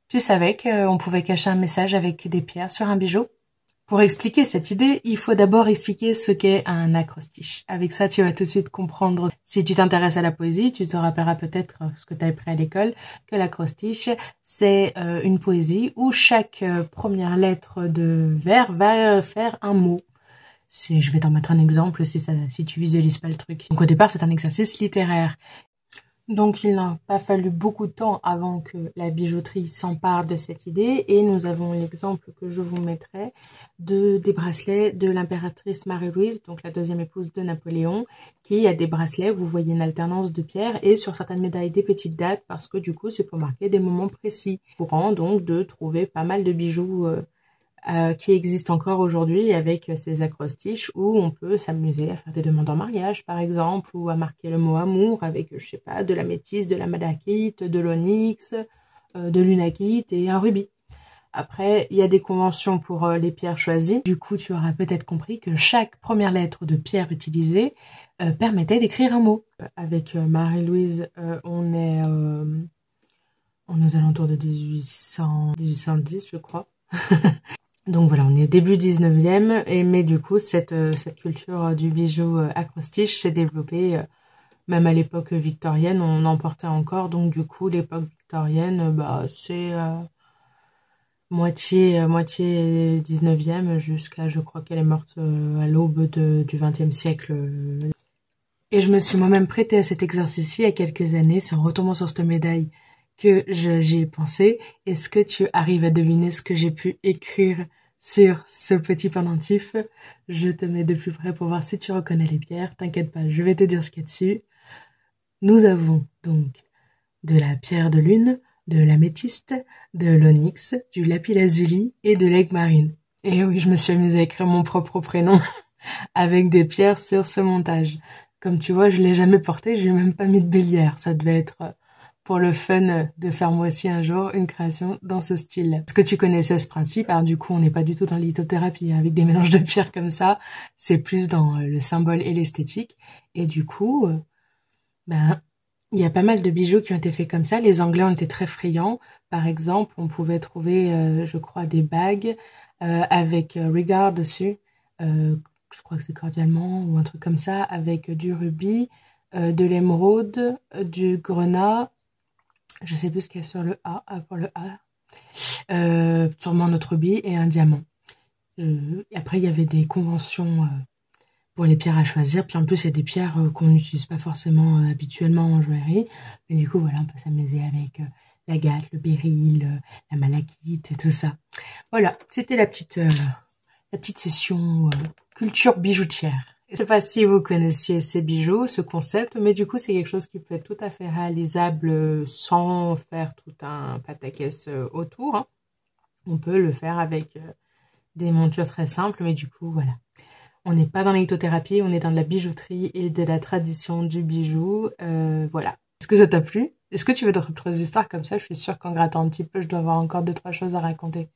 Tu savais qu'on pouvait cacher un message avec des pierres sur un bijou? Pour expliquer cette idée, il faut d'abord expliquer ce qu'est un acrostiche. Avec ça, tu vas tout de suite comprendre. Si tu t'intéresses à la poésie, tu te rappelleras peut-être ce que tu as appris à l'école, que l'acrostiche, c'est une poésie où chaque première lettre de vers va faire un mot. Je vais t'en mettre un exemple si tu visualises pas le truc. Donc au départ, c'est un exercice littéraire. Donc il n'a pas fallu beaucoup de temps avant que la bijouterie s'empare de cette idée et nous avons l'exemple que je vous mettrai des bracelets de l'impératrice Marie-Louise, donc la deuxième épouse de Napoléon, qui a des bracelets, vous voyez une alternance de pierres et sur certaines médailles des petites dates parce que du coup c'est pour marquer des moments précis. Courant donc de trouver pas mal de bijoux qui existe encore aujourd'hui avec ces acrostiches où on peut s'amuser à faire des demandes en mariage par exemple ou à marquer le mot amour avec je sais pas de l'améthyste, de la malachite, de l'onyx, de l'unakite et un rubis. Après, il y a des conventions pour les pierres choisies. Du coup, tu auras peut-être compris que chaque première lettre de pierre utilisée permettait d'écrire un mot. Avec Marie-Louise, on est aux alentours de 1810, je crois. Donc voilà, on est début 19e, mais du coup, cette culture du bijou acrostiche s'est développée, même à l'époque victorienne, on en portait encore, donc du coup, l'époque victorienne, c'est moitié 19e jusqu'à, je crois qu'elle est morte à l'aube du 20e siècle. Et je me suis moi-même prêtée à cet exercice-ci il y a quelques années, c'est en retombant sur cette médaille que j'y ai pensé. Est-ce que tu arrives à deviner ce que j'ai pu écrire sur ce petit pendentif? Je te mets de plus près pour voir si tu reconnais les pierres. T'inquiète pas, je vais te dire ce qu'il y a dessus. Nous avons donc de la pierre de lune, de l'améthyste, de l'onyx, du lapis-lazuli et de l'aigle marine. Et oui, je me suis amusée à écrire mon propre prénom avec des pierres sur ce montage. Comme tu vois, je l'ai jamais porté, j'ai même pas mis de bélière. Ça devait être pour le fun de faire moi aussi un jour une création dans ce style. Est-ce que tu connaissais ce principe? Alors du coup, on n'est pas du tout dans la lithothérapie avec des mélanges de pierres comme ça. C'est plus dans le symbole et l'esthétique. Et du coup, il y a pas mal de bijoux qui ont été faits comme ça. Les Anglais ont été très friands. Par exemple, on pouvait trouver, je crois, des bagues avec regard dessus. Je crois que c'est cordialement ou un truc comme ça, avec du rubis, de l'émeraude, du grenat, je sais plus ce qu'il y a sur le A, pour le A, sûrement notre rubis et un diamant. Après, il y avait des conventions pour les pierres à choisir, puis en plus, il y a des pierres qu'on n'utilise pas forcément habituellement en joaillerie, mais du coup, voilà, on peut s'amuser avec l'agate, le béryl, la malachite et tout ça. Voilà, c'était la petite session culture bijoutière. Je ne sais pas si vous connaissiez ces bijoux, ce concept, mais du coup, c'est quelque chose qui peut être tout à fait réalisable sans faire tout un pataquès autour. Hein. On peut le faire avec des montures très simples, mais du coup, voilà. On n'est pas dans la lithothérapie, on est dans de la bijouterie et de la tradition du bijou. Voilà. Est-ce que ça t'a plu? Est-ce que tu veux d'autres histoires comme ça? Je suis sûre qu'en grattant un petit peu, je dois avoir encore 2-3 choses à raconter.